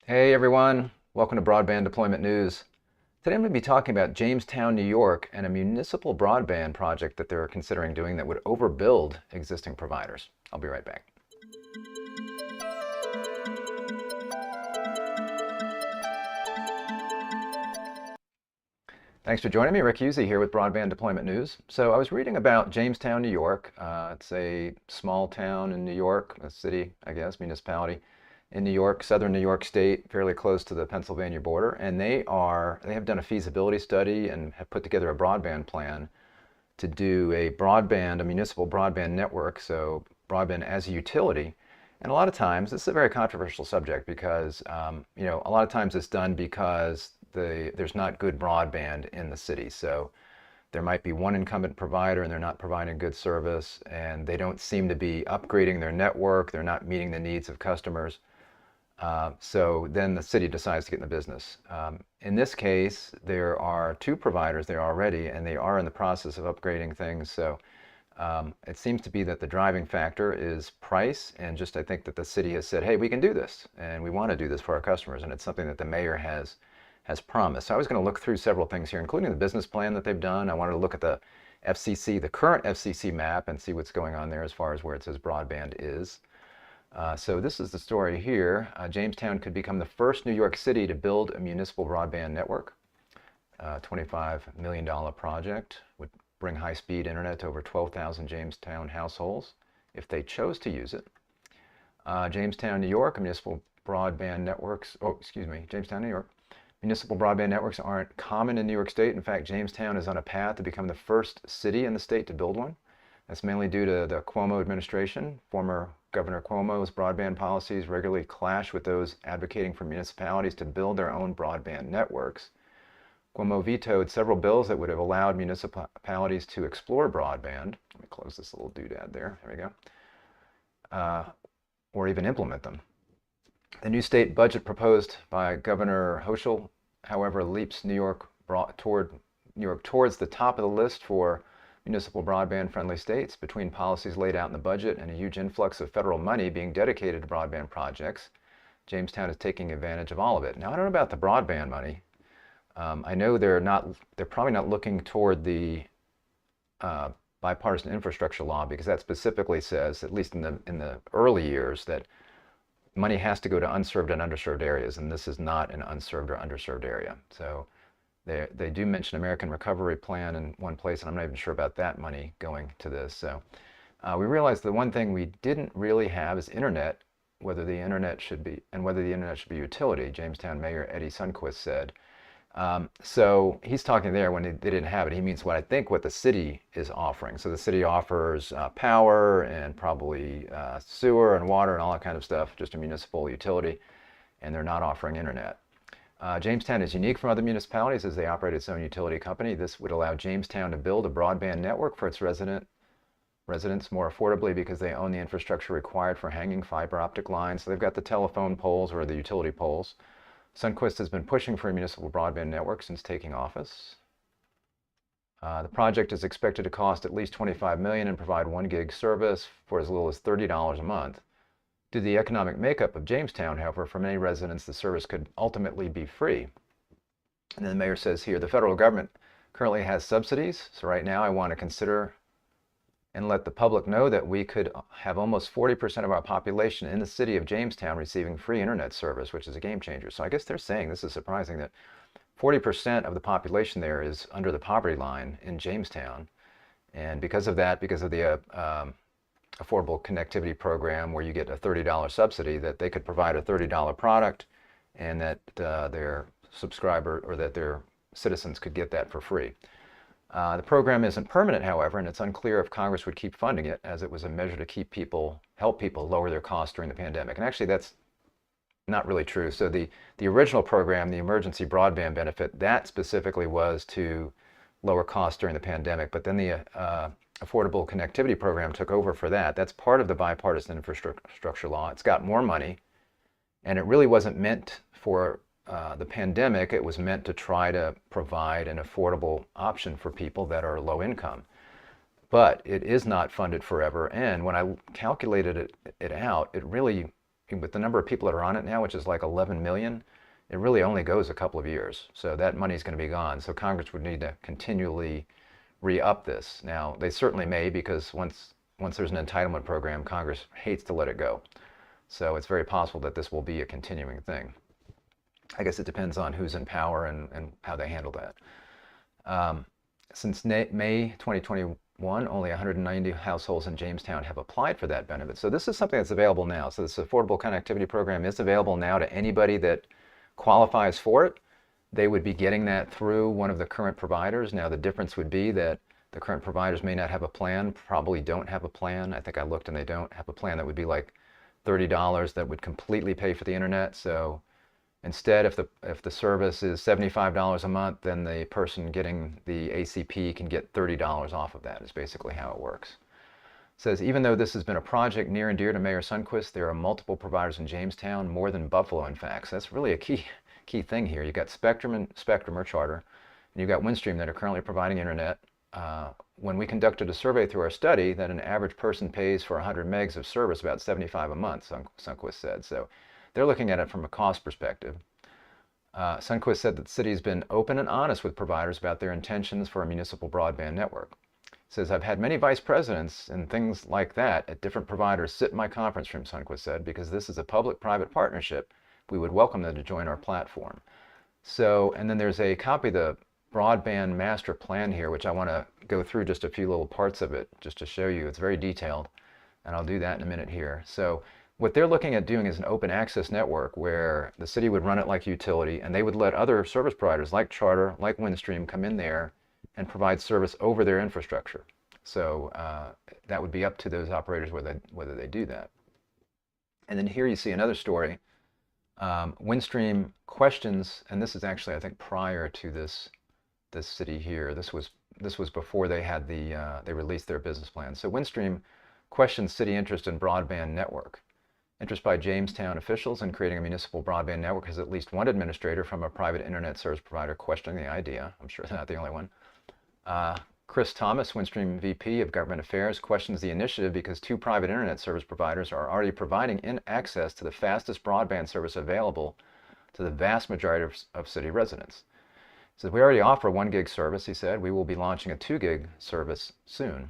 Hey everyone, welcome to Broadband Deployment News. Today I'm going to be talking about Jamestown, New York, and a municipal broadband project that they're considering doing that would overbuild existing providers. I'll be right back. Thanks for joining me. Rick Husey here with Broadband Deployment News. So I was reading about Jamestown, New York. It's a small town in New York, a city, I guess, municipality in New York, southern New York State, fairly close to the Pennsylvania border. And they have done a feasibility study and have put together a broadband plan to do a municipal broadband network, so broadband as a utility. And a lot of times, this is a very controversial subject because, a lot of times it's done because there's not good broadband in the city. So there might be one incumbent provider and they're not providing good service and they don't seem to be upgrading their network. They're not meeting the needs of customers. So then the city decides to get in the business. In this case, there are two providers there already, and they are in the process of upgrading things. So it seems to be that the driving factor is price, and just I think that the city has said, hey, we can do this, and we want to do this for our customers, and it's something that the mayor has promised. So I was going to look through several things here, including the business plan that they've done. I wanted to look at the FCC, the current FCC map, and see what's going on there as far as where it says broadband is. So this is the story here. Jamestown could become the first New York city to build a municipal broadband network. $25 million project would bring high-speed internet to over 12,000 Jamestown households if they chose to use it. Jamestown, New York, municipal broadband networks, Jamestown, New York. Municipal broadband networks aren't common in New York State. In fact, Jamestown is on a path to become the first city in the state to build one. That's mainly due to the Cuomo administration. Former Governor Cuomo's broadband policies regularly clash with those advocating for municipalities to build their own broadband networks. Cuomo vetoed several bills that would have allowed municipalities to explore broadband. Let me close this little doodad there. There we go. Or even implement them. The new state budget proposed by Governor Hochul, however, leaps New York towards the top of the list for municipal broadband-friendly states. Between policies laid out in the budget and a huge influx of federal money being dedicated to broadband projects, Jamestown is taking advantage of all of it. Now, I don't know about the broadband money. I know they're probably not looking toward the bipartisan infrastructure law, because that specifically says, at least in the early years, that money has to go to unserved and underserved areas, and this is not an unserved or underserved area. So they do mention American Recovery Plan in one place, and I'm not even sure about that money going to this. So we realized the one thing we didn't really have is internet, whether the internet should be utility, Jamestown Mayor Eddie Sundquist said. So he's talking there when they didn't have it. He means what the city is offering. So the city offers power and probably sewer and water and all that kind of stuff, just a municipal utility, and they're not offering internet. Jamestown is unique from other municipalities as they operate its own utility company. This would allow Jamestown to build a broadband network for its residents more affordably because they own the infrastructure required for hanging fiber optic lines. So they've got the telephone poles or the utility poles. Sundquist has been pushing for a municipal broadband network since taking office. The project is expected to cost at least $25 million and provide 1 gig service for as little as $30 a month. Due to the economic makeup of Jamestown, however, for many residents, the service could ultimately be free. And then the mayor says here, the federal government currently has subsidies. So right now I want to consider and let the public know that we could have almost 40% of our population in the city of Jamestown receiving free internet service, which is a game changer. So I guess they're saying, this is surprising, that 40% of the population there is under the poverty line in Jamestown. And because of that, because of the affordable connectivity program where you get a $30 subsidy, that they could provide a $30 product and that their subscriber or that their citizens could get that for free. The program isn't permanent, however, and it's unclear if Congress would keep funding it, as it was a measure to help people lower their costs during the pandemic. And actually that's not really true. So the original program, the emergency broadband benefit, that specifically was to lower costs during the pandemic, but then the affordable connectivity program took over for that. That's part of the bipartisan infrastructure law. It's got more money, and it really wasn't meant for the pandemic. It was meant to try to provide an affordable option for people that are low income. But it is not funded forever, and when I calculated it out, it really with the number of people that are on it now, which is like 11 million, it really only goes a couple of years. So that money's going to be gone. So Congress would need to continually re-up this. Now, they certainly may, because once there's an entitlement program, Congress hates to let it go. So it's very possible that this will be a continuing thing. I guess it depends on who's in power and how they handle that. Since May 2021, only 190 households in Jamestown have applied for that benefit. So this is something that's available now. So this Affordable Connectivity Program is available now to anybody that qualifies for it. They would be getting that through one of the current providers. Now the difference would be that the current providers may not have a plan, probably don't have a plan. I think I looked and they don't have a plan that would be like $30 that would completely pay for the internet. So instead, if the service is $75 a month, then the person getting the ACP can get $30 off of that, is basically how it works. It says, even though this has been a project near and dear to Mayor Sundquist, there are multiple providers in Jamestown, more than Buffalo, in fact. So that's really a key thing here. You've got Spectrum or Charter, and you've got Windstream that are currently providing internet. When we conducted a survey through our study, that an average person pays for 100 megs of service about $75 a month, Sundquist said. So they're looking at it from a cost perspective. Sundquist said that the city has been open and honest with providers about their intentions for a municipal broadband network. He says, I've had many vice presidents and things like that at different providers sit in my conference room, Sundquist said, because this is a public-private partnership. We would welcome them to join our platform. So, and then there's a copy of the broadband master plan here, which I want to go through just a few little parts of it just to show you. It's very detailed, and I'll do that in a minute here. So what they're looking at doing is an open access network where the city would run it like a utility, and they would let other service providers like Charter, like Windstream, come in there and provide service over their infrastructure. So that would be up to those operators whether they do that. And then here you see another story. Windstream questions, and this is actually, I think, prior to this city here. This was before they had they released their business plan. So Windstream questions city interest in broadband network. Interest by Jamestown officials in creating a municipal broadband network has at least one administrator from a private internet service provider questioning the idea. I'm sure they're not the only one. Chris Thomas, Windstream VP of Government Affairs, questions the initiative because two private internet service providers are already providing access to the fastest broadband service available to the vast majority of city residents. He says, we already offer 1 gig service, he said. We will be launching a 2 gig service soon.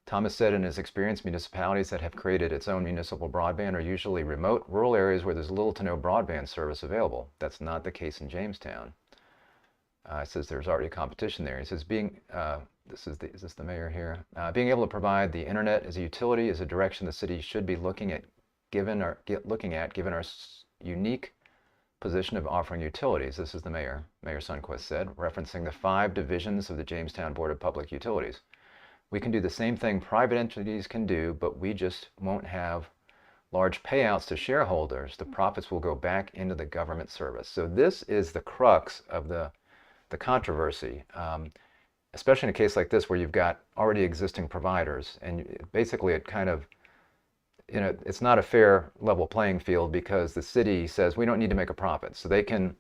Thomas said in his experience, municipalities that have created its own municipal broadband are usually remote, rural areas where there's little to no broadband service available. That's not the case in Jamestown. It says there's already competition there. He says, is this the mayor here? Being able to provide the internet as a utility is a direction the city should be looking at, given our unique position of offering utilities. This is the mayor, Mayor Sundquist said, referencing the 5 divisions of the Jamestown Board of Public Utilities. We can do the same thing private entities can do, but we just won't have large payouts to shareholders. The profits will go back into the government service. So this is the crux of the controversy, especially in a case like this where you've got already existing providers, and basically it kind of, it's not a fair level playing field because the city says we don't need to make a profit, so they can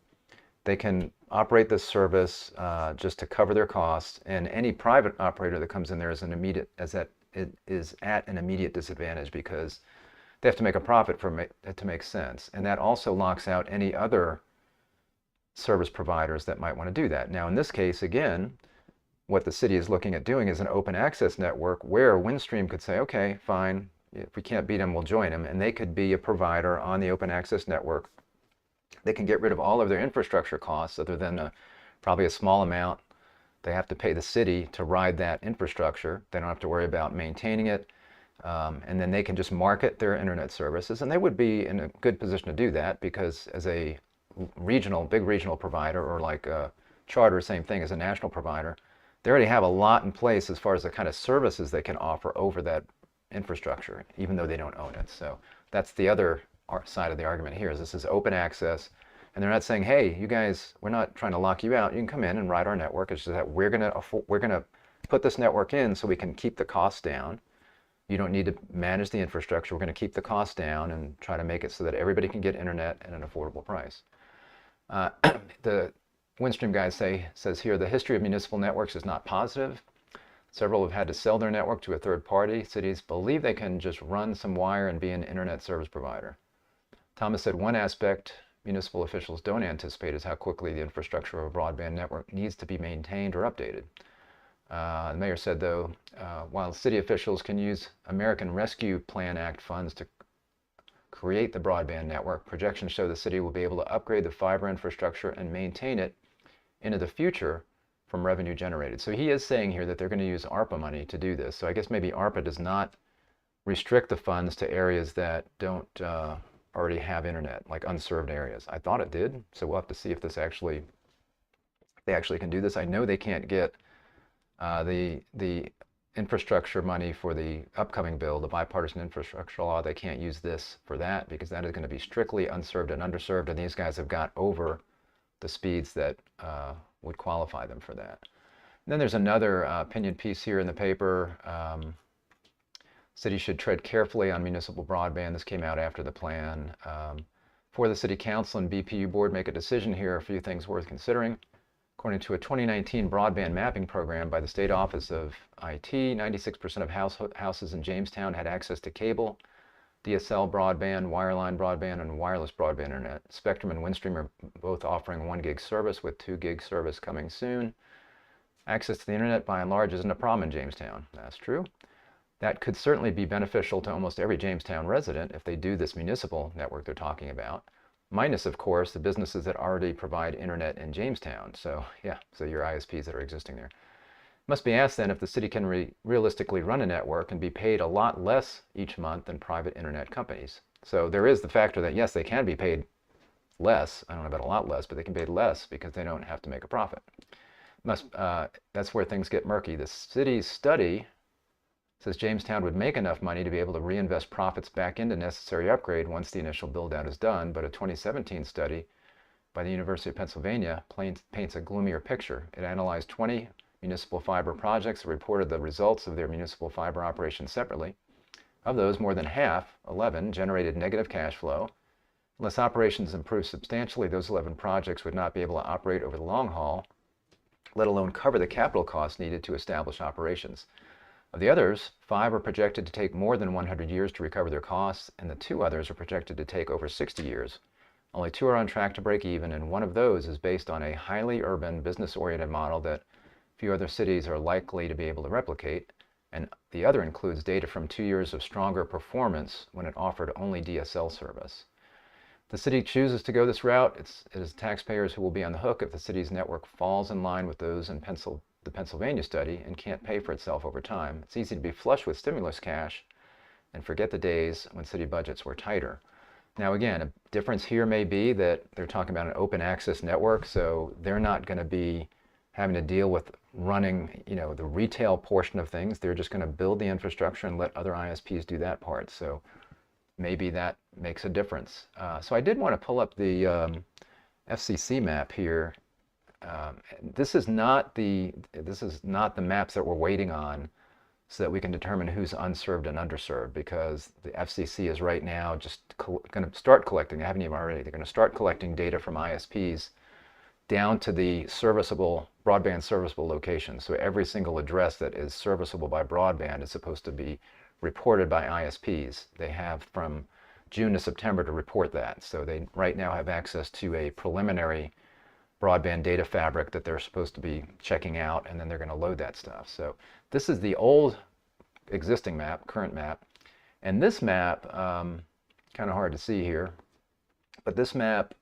operate this service just to cover their costs, and any private operator that comes in there is at an immediate disadvantage because they have to make a profit for it to make sense, and that also locks out any other service providers that might want to do that. Now in this case, again, what the city is looking at doing is an open access network where Windstream could say, okay, fine, if we can't beat them, we'll join them, and they could be a provider on the open access network. They can get rid of all of their infrastructure costs other than probably a small amount they have to pay the city to ride that infrastructure. They don't have to worry about maintaining it, and then they can just market their internet services, and they would be in a good position to do that because as a big regional provider, or like Charter, same thing as a national provider, they already have a lot in place as far as the kind of services they can offer over that infrastructure, even though they don't own it. So that's the other side of the argument here, is this is open access, and they're not saying, hey, you guys, we're not trying to lock you out. You can come in and ride our network. It's just that we're gonna put this network in so we can keep the costs down. You don't need to manage the infrastructure. We're going to keep the costs down and try to make it so that everybody can get internet at an affordable price. The Windstream guy says here, the history of municipal networks is not positive. Several have had to sell their network to a third party. Cities believe they can just run some wire and be an internet service provider. Thomas said one aspect municipal officials don't anticipate is how quickly the infrastructure of a broadband network needs to be maintained or updated. The mayor said, though, while city officials can use American Rescue Plan Act funds to create the broadband network, projections show the city will be able to upgrade the fiber infrastructure and maintain it into the future from revenue generated. So he is saying here that they're going to use ARPA money to do this. So I guess maybe ARPA does not restrict the funds to areas that don't already have internet, like unserved areas. I thought it did, so we'll have to see if they actually can do this. I know they can't get the infrastructure money for the upcoming bill, the bipartisan infrastructure law. They can't use this for that because that is going to be strictly unserved and underserved, and these guys have got over the speeds that would qualify them for that. And then there's another opinion piece here in the paper. Cities should tread carefully on municipal broadband. This came out after the plan. For the City Council and BPU Board make a decision here, a few things worth considering. According to a 2019 broadband mapping program by the State Office of IT, 96% of houses in Jamestown had access to cable, DSL broadband, wireline broadband, and wireless broadband internet. Spectrum and Windstream are both offering 1 gig service with 2 gig service coming soon. Access to the internet by and large isn't a problem in Jamestown. That's true. That could certainly be beneficial to almost every Jamestown resident if they do this municipal network they're talking about. Minus, of course, the businesses that already provide internet in Jamestown. So yeah, so your ISPs that are existing there. Must be asked then if the city can realistically run a network and be paid a lot less each month than private internet companies. So there is the factor that yes, they can be paid less. I don't know about a lot less, but they can be paid less because they don't have to make a profit. That's where things get murky. The city's study says Jamestown would make enough money to be able to reinvest profits back into necessary upgrade once the initial build-out is done, but a 2017 study by the University of Pennsylvania paints a gloomier picture. It analyzed 20 municipal fiber projects and reported the results of their municipal fiber operations separately. Of those, more than half, 11, generated negative cash flow. Unless operations improve substantially, those 11 projects would not be able to operate over the long haul, let alone cover the capital costs needed to establish operations. Of the others, 5 are projected to take more than 100 years to recover their costs, and the 2 others are projected to take over 60 years. Only 2 are on track to break even, and one of those is based on a highly urban, business-oriented model that few other cities are likely to be able to replicate, and the other includes data from 2 years of stronger performance when it offered only DSL service. If the city chooses to go this route, it is taxpayers who will be on the hook if the city's network falls in line with those in the Pennsylvania study and can't pay for itself over time. It's easy to be flush with stimulus cash and forget the days when city budgets were tighter. Now again, a difference here may be that they're talking about an open access network, so they're not going to be having to deal with running, the retail portion of things. They're just going to build the infrastructure and let other ISPs do that part. So maybe that makes a difference. So I did want to pull up the FCC map here. This is not the maps that we're waiting on so that we can determine who's unserved and underserved, because the FCC is right now just going to start collecting. They haven't even already. They're going to start collecting data from ISPs down to the broadband serviceable location. So every single address that is serviceable by broadband is supposed to be reported by ISPs. They have from June to September to report that. So they right now have access to a preliminary broadband data fabric that they're supposed to be checking out, and then they're going to load that stuff. So this is the old existing map, current map. And this map, kind of hard to see here, but this map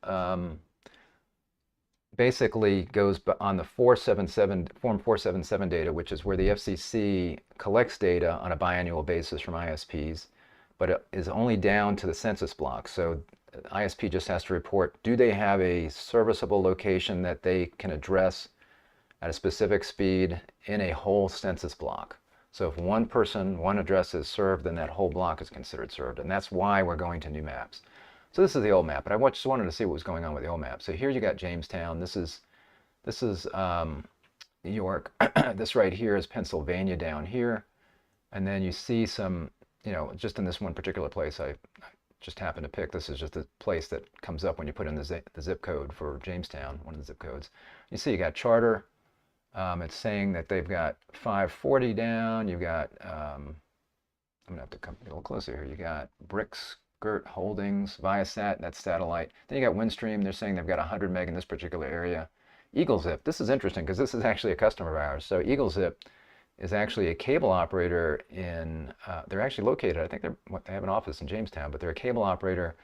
basically goes on the Form 477 data, which is where the FCC collects data on a biannual basis from ISPs, but it is only down to the census block. So ISP just has to report, do they have a serviceable location that they can address at a specific speed in a whole census block. So if one address is served, then that whole block is considered served. And that's why we're going to new maps. So this is the old map, but I just wanted to see what was going on with the old map. So here you got Jamestown. This is New York. This right here is Pennsylvania down here. And then you see some, just in this one particular place, I just happened to pick. This is just the place that comes up when you put in the zip code for Jamestown, one of the zip codes. You see you got Charter. It's saying that they've got 540 down. You've got, I'm going to have to come a little closer here. You got Bricks Skirt Holdings, Viasat, that's satellite. Then you got Windstream, they're saying they've got 100 meg in this particular area. EagleZip, this is interesting because this is actually a customer of ours. So EagleZip is actually a cable operator in, they're actually located, I think they have an office in Jamestown, but they're a cable operator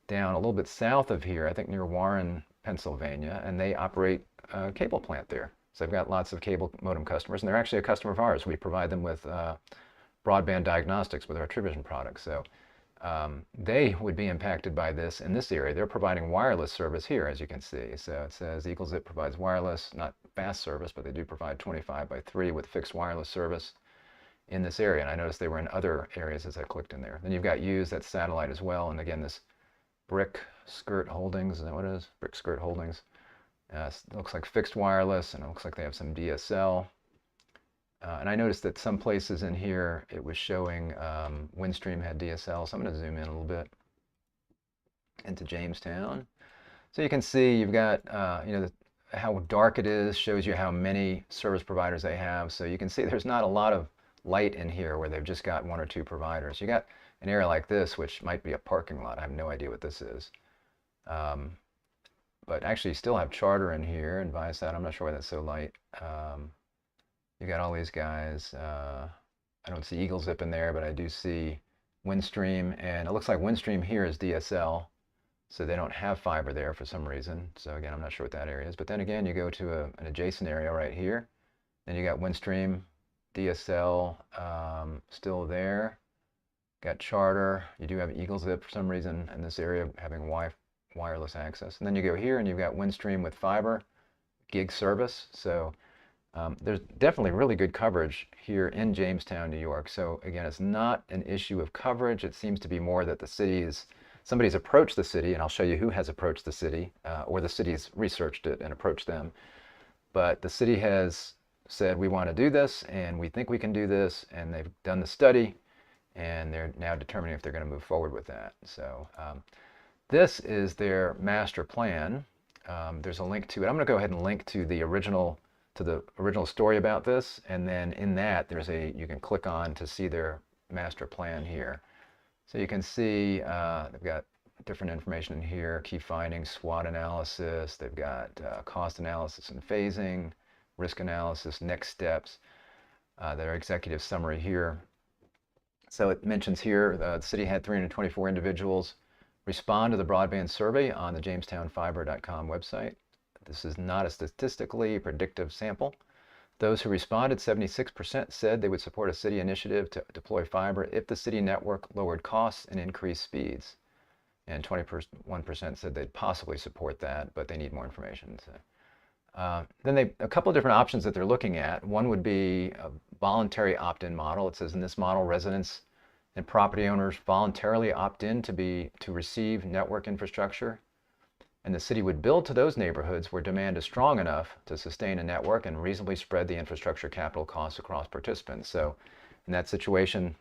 down a little bit south of here, I think near Warren, Pennsylvania, and they operate a cable plant there. So they've got lots of cable modem customers, and they're actually a customer of ours. We provide them with broadband diagnostics with our TrueVision products. So they would be impacted by this in this area. They're providing wireless service here, as you can see. So it says EagleZip provides wireless, not fast service, but they do provide 25x3 with fixed wireless service in this area. And I noticed they were in other areas as I clicked in there. Then you've got Hughes, that's satellite as well. And again, this Brick Skirt Holdings, is that what it is? Brick Skirt Holdings. Looks like fixed wireless, and it looks like they have some DSL. And I noticed that some places in here it was showing Windstream had DSL. So I'm going to zoom in a little bit into Jamestown. So you can see you've got how dark it is, shows you how many service providers they have. So you can see there's not a lot of light in here where they've just got one or two providers. You got an area like this, which might be a parking lot. I have no idea what this is. But actually you still have Charter in here and Viasat. I'm not sure why that's so light. You got all these guys. I don't see EagleZip in there, but I do see Windstream, and it looks like Windstream here is DSL, so they don't have fiber there for some reason. So again, I'm not sure what that area is. But then again, you go to an adjacent area right here, and you got Windstream, DSL still there. Got Charter. You do have EagleZip for some reason in this area having wireless access. And then you go here, and you've got Windstream with fiber, gig service. So there's definitely really good coverage here in Jamestown, New York. So again, it's not an issue of coverage. It seems to be more that somebody's approached the city, and I'll show you who has approached the city, or the city's researched it and approached them. But the city has said, we want to do this, and we think we can do this, and they've done the study, and they're now determining if they're going to move forward with that. So this is their master plan. There's a link to it. I'm going to go ahead and link to the original story about this, and then in that you can click on to see their master plan here. So you can see they've got different information in here: key findings, SWOT analysis. They've got cost analysis and phasing, risk analysis, next steps. Their executive summary here. So it mentions here the city had 324 individuals respond to the broadband survey on the jamestownfiber.com website. This is not a statistically predictive sample. Those who responded, 76% said they would support a city initiative to deploy fiber if the city network lowered costs and increased speeds. And 21% said they'd possibly support that, but they need more information. So, then a couple of different options that they're looking at. One would be a voluntary opt-in model. It says in this model, residents and property owners voluntarily opt in to receive network infrastructure, and the city would build to those neighborhoods where demand is strong enough to sustain a network and reasonably spread the infrastructure capital costs across participants. So in that situation,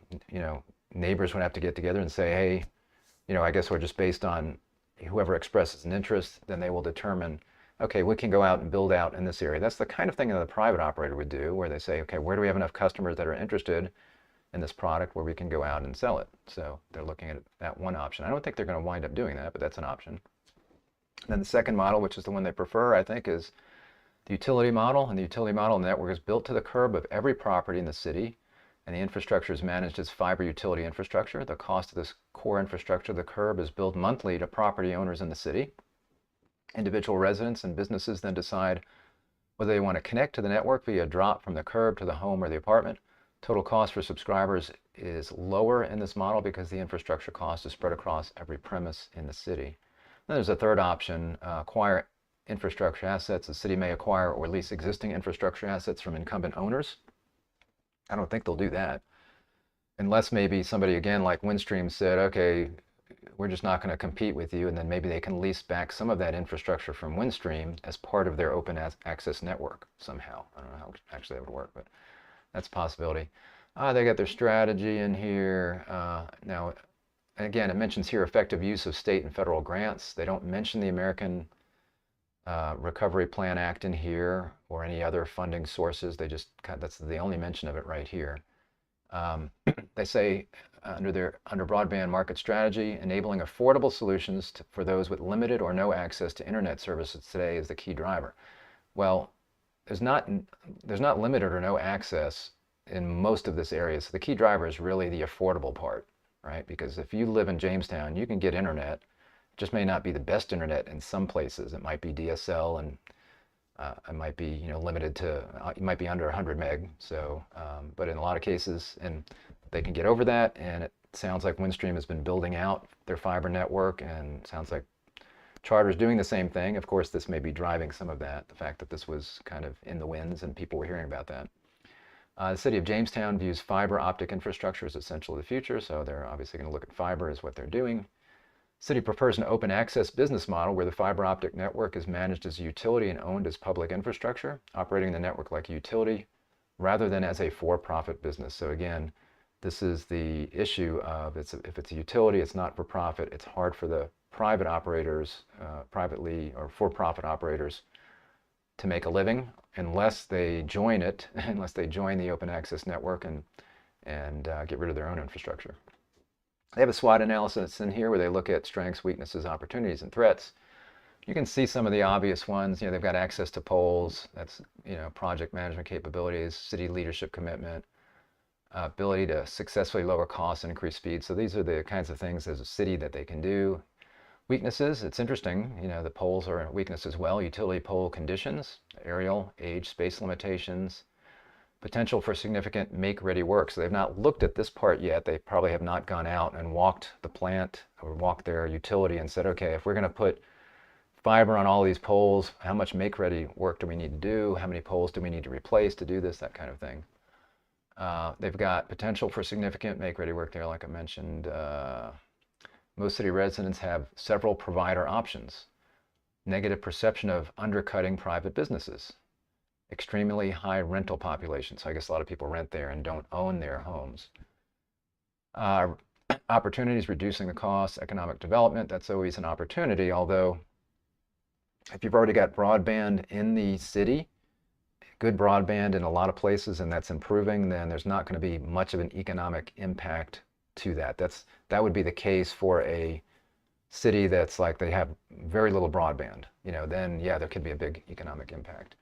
neighbors would have to get together and say, hey, I guess we're just based on whoever expresses an interest, then they will determine, okay, we can go out and build out in this area. That's the kind of thing that a private operator would do, where they say, okay, where do we have enough customers that are interested in this product where we can go out and sell it? So they're looking at that one option. I don't think they're going to wind up doing that, but that's an option. Then the second model, which is the one they prefer, I think, is the utility model. And the utility model, the network is built to the curb of every property in the city, and the infrastructure is managed as fiber utility infrastructure. The cost of this core infrastructure, the curb, is billed monthly to property owners in the city. Individual residents and businesses then decide whether they want to connect to the network via drop from the curb to the home or the apartment. Total cost for subscribers is lower in this model because the infrastructure cost is spread across every premise in the city. Then there's a third option, acquire infrastructure assets. The city may acquire or lease existing infrastructure assets from incumbent owners. I don't think they'll do that, unless maybe somebody, again, like Windstream said, okay, we're just not going to compete with you, and then maybe they can lease back some of that infrastructure from Windstream as part of their open access network somehow. I don't know how actually that would work, but that's a possibility. They got their strategy in here. Now, again, it mentions here effective use of state and federal grants. They don't mention the American Recovery Plan Act in here or any other funding sources. That's the only mention of it right here. They say under broadband market strategy, enabling affordable solutions for those with limited or no access to internet services today is the key driver. Well, there's not limited or no access in most of this area. So the key driver is really the affordable part, right? Because if you live in Jamestown, you can get internet. It just may not be the best internet in some places. It might be DSL, and it might be limited to, it might be under 100 meg. So, but in a lot of cases, and they can get over that. And it sounds like Windstream has been building out their fiber network, and sounds like Charter's doing the same thing. Of course, this may be driving some of that, the fact that this was kind of in the winds and people were hearing about that. The City of Jamestown views fiber optic infrastructure as essential to the future, so they're obviously going to look at fiber as what they're doing. City prefers an open access business model where the fiber optic network is managed as a utility and owned as public infrastructure, operating the network like a utility rather than as a for-profit business. So again, this is the issue of if it's a utility, it's not for profit. It's hard for the private operators, privately or for-profit operators, to make a living unless they join it, unless they join the open access network and get rid of their own infrastructure. They have a SWOT analysis in here where they look at strengths, weaknesses, opportunities, and threats. You can see some of the obvious ones. They've got access to poles. That's project management capabilities, city leadership commitment, ability to successfully lower costs and increase speed. So these are the kinds of things as a city that they can do. Weaknesses, it's interesting, the poles are a weakness as well. Utility pole conditions, aerial, age, space limitations, potential for significant make-ready work. So they've not looked at this part yet. They probably have not gone out and walked the plant or walked their utility and said, okay, if we're going to put fiber on all these poles, how much make-ready work do we need to do? How many poles do we need to replace to do this? That kind of thing. They've got potential for significant make-ready work there, like I mentioned. Most city residents have several provider options. Negative perception of undercutting private businesses. Extremely high rental population. So I guess a lot of people rent there and don't own their homes. Opportunities, reducing the costs, economic development. That's always an opportunity, although if you've already got broadband in the city, good broadband in a lot of places, and that's improving, then there's not going to be much of an economic impact to that. That would be the case for a city that's like they have very little broadband. Then yeah, there could be a big economic impact.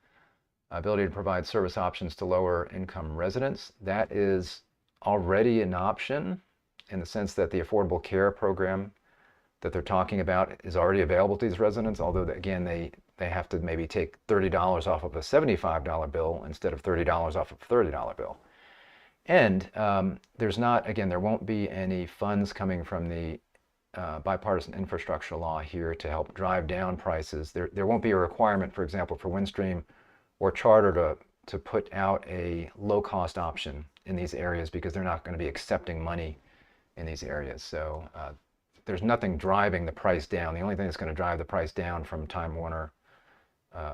Ability to provide service options to lower income residents. That is already an option in the sense that the Affordable Care Program that they're talking about is already available to these residents, although again, they have to maybe take $30 off of a $75 bill instead of $30 off of a $30 bill. And there won't be any funds coming from the bipartisan infrastructure law here to help drive down prices. There won't be a requirement, for example, for Windstream or Charter to put out a low-cost option in these areas because they're not going to be accepting money in these areas. So there's nothing driving the price down. The only thing that's going to drive the price down from Time Warner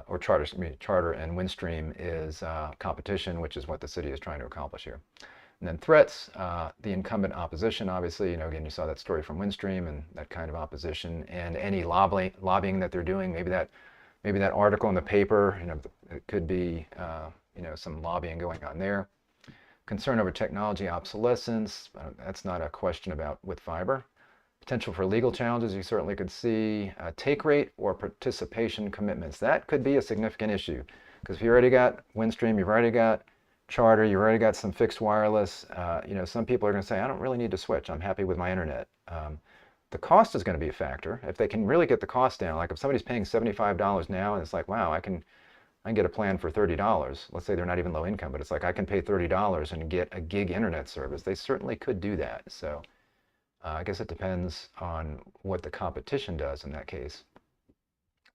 or Charter and Windstream is competition, which is what the city is trying to accomplish here. And then threats, the incumbent opposition, obviously, again, you saw that story from Windstream and that kind of opposition, and any lobbying that they're doing. Maybe that article in the paper, it could be, some lobbying going on there. Concern over technology obsolescence, that's not a question about with fiber. Potential for legal challenges, you certainly could see. Take rate or participation commitments. That could be a significant issue because if you already got Windstream, you've already got Charter, you've already got some fixed wireless. Some people are going to say, I don't really need to switch. I'm happy with my internet. The cost is going to be a factor. If they can really get the cost down, like if somebody's paying $75 now and it's like, wow, I can get a plan for $30. Let's say they're not even low income, but it's like I can pay $30 and get a gig internet service. They certainly could do that. So I guess it depends on what the competition does in that case.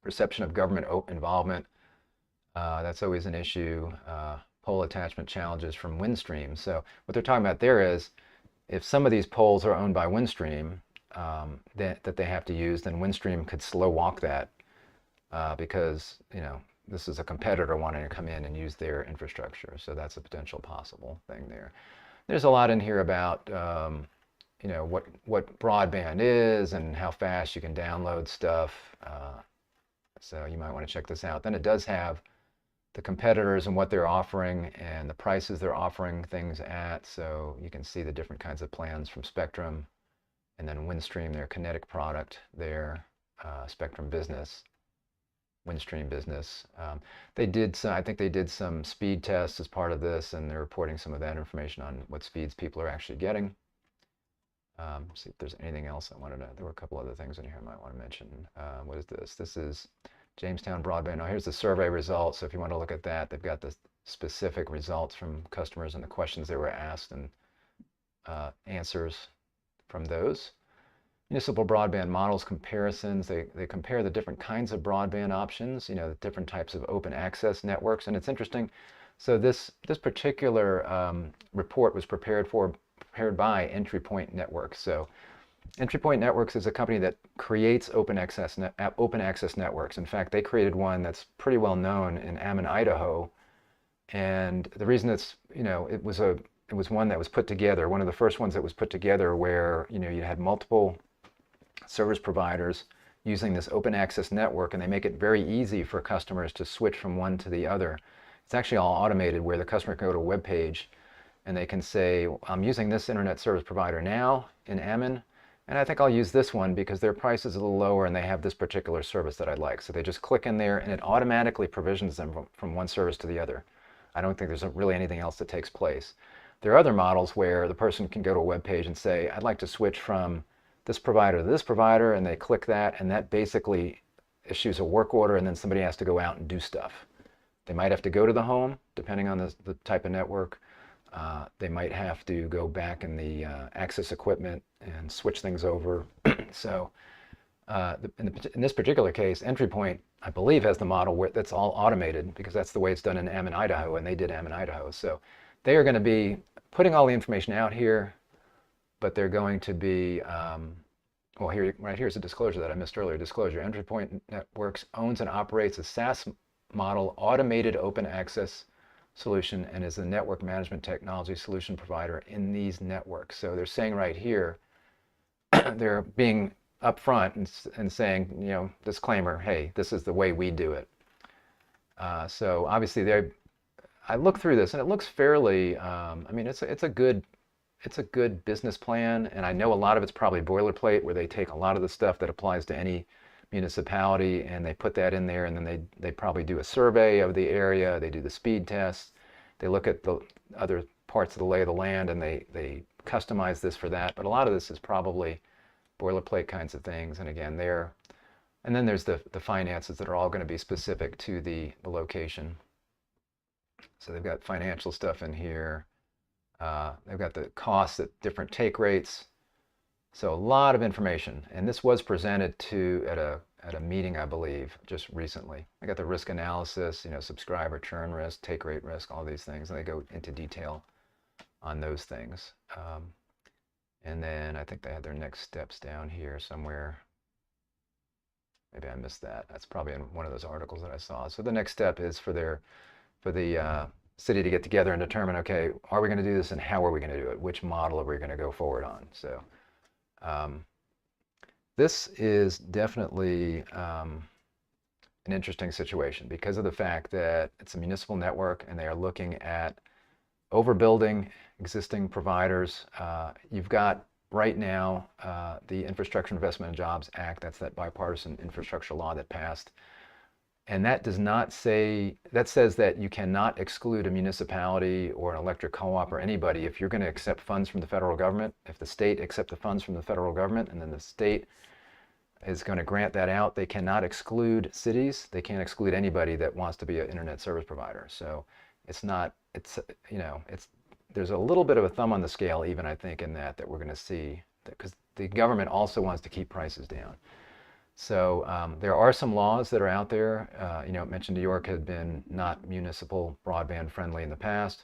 Perception of government involvement, that's always an issue. Pole attachment challenges from Windstream. So what they're talking about there is if some of these poles are owned by Windstream that they have to use, then Windstream could slow walk that because this is a competitor wanting to come in and use their infrastructure. So that's a potential possible thing there. There's a lot in here about what broadband is and how fast you can download stuff. So you might want to check this out. Then it does have the competitors and what they're offering and the prices they're offering things at. So you can see the different kinds of plans from Spectrum, and then Windstream, their Kinetic product, their Spectrum Business, Windstream Business. I think they did some speed tests as part of this, and they're reporting some of that information on what speeds people are actually getting. See if there's anything else I wanted to, there were a couple other things in here I might want to mention. What is this? This is Jamestown Broadband. Now here's the survey results. So if you want to look at that, they've got the specific results from customers and the questions they were asked and answers from those. Municipal broadband models comparisons. They compare the different kinds of broadband options, the different types of open access networks. And it's interesting. So this particular report was prepared by Entry Point Networks. So Entry Point Networks is a company that creates open access networks. In fact, they created one that's pretty well known in Ammon, Idaho. And the reason it's, it was one that was put together, one of the first ones that was put together where, you had multiple service providers using this open access network, and they make it very easy for customers to switch from one to the other. It's actually all automated where the customer can go to a web page and they can say, I'm using this internet service provider now in Ammon, and I think I'll use this one because their price is a little lower and they have this particular service that I like. So they just click in there and it automatically provisions them from one service to the other. I don't think there's really anything else that takes place. There are other models where the person can go to a web page and say, I'd like to switch from this provider to this provider, and they click that, and that basically issues a work order, and then somebody has to go out and do stuff. They might have to go to the home, depending on the type of network. They might have to go back in the access equipment and switch things over. So in this particular case, Entry Point, I believe, has the model where that's all automated, because that's the way it's done in Ammon, Idaho, and they did Ammon, Idaho. So they are going to be putting all the information out here, but they're going to be, well, right here's a disclosure that I missed earlier. Disclosure: Entry Point Networks owns and operates a SaaS model automated open access solution and is a network management technology solution provider in these networks. So they're saying right here, they're being upfront and saying, disclaimer, hey, this is the way we do it. So obviously I looked through this and it looks fairly, I mean, it's a good business plan, and I know a lot of it's probably boilerplate where they take a lot of the stuff that applies to any municipality and they put that in there, and then they probably do a survey of the area, they do the speed tests, they look at the other parts of the lay of the land, and they customize this for that. But a lot of this is probably boilerplate kinds of things, and again, and then there's the finances that are all going to be specific to the location. So they've got financial stuff in here. They've got the costs at different take rates. So a lot of information. And this was presented at a meeting, I believe, just recently. I got the risk analysis, subscriber churn risk, take rate risk, all these things. And they go into detail on those things. And then I think they had their next steps down here somewhere. Maybe I missed that. That's probably in one of those articles that I saw. So the next step is for the city to get together and determine, okay, are we going to do this and how are we going to do it? Which model are we going to go forward on? So this is definitely an interesting situation because of the fact that it's a municipal network and they are looking at overbuilding existing providers. You've got right now the Infrastructure Investment and Jobs Act. That's that bipartisan infrastructure law that passed. And that does not say, that says that you cannot exclude a municipality or an electric co-op or anybody if you're going to accept funds from the federal government. If the state accepts the funds from the federal government and then the state is going to grant that out, they cannot exclude cities. They can't exclude anybody that wants to be an internet service provider. So it's not, there's a little bit of a thumb on the scale even, I think, in that we're going to see, because the government also wants to keep prices down. So there are some laws that are out there. It mentioned New York had been not municipal broadband friendly in the past.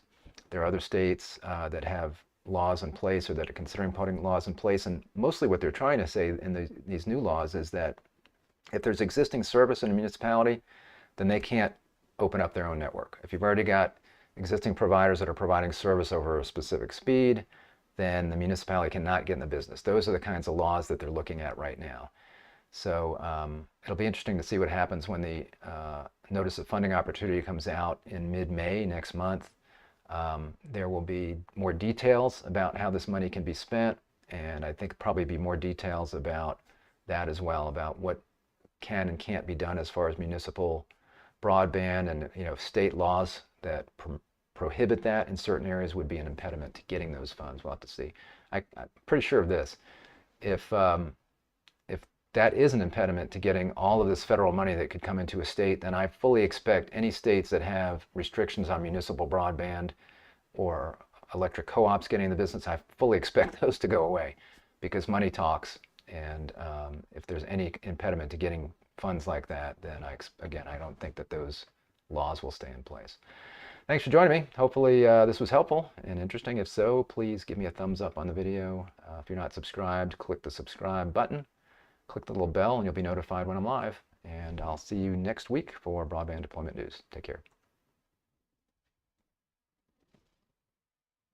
There are other states that have laws in place or that are considering putting laws in place. And mostly what they're trying to say in these new laws is that if there's existing service in a municipality, then they can't open up their own network. If you've already got existing providers that are providing service over a specific speed, then the municipality cannot get in the business. Those are the kinds of laws that they're looking at right now. So it'll be interesting to see what happens when the notice of funding opportunity comes out in mid-May next month. There will be more details about how this money can be spent, and I think probably be more details about that as well, about what can and can't be done as far as municipal broadband, and state laws that prohibit that in certain areas would be an impediment to getting those funds. We'll have to see. I'm pretty sure of this. If that is an impediment to getting all of this federal money that could come into a state, then I fully expect any states that have restrictions on municipal broadband or electric co-ops getting in the business, I fully expect those to go away, because money talks. And if there's any impediment to getting funds like that, then again, I don't think that those laws will stay in place. Thanks for joining me. Hopefully this was helpful and interesting. If so, please give me a thumbs up on the video. If you're not subscribed, click the subscribe button. Click the little bell and you'll be notified when I'm live. And I'll see you next week for Broadband Deployment News. Take care.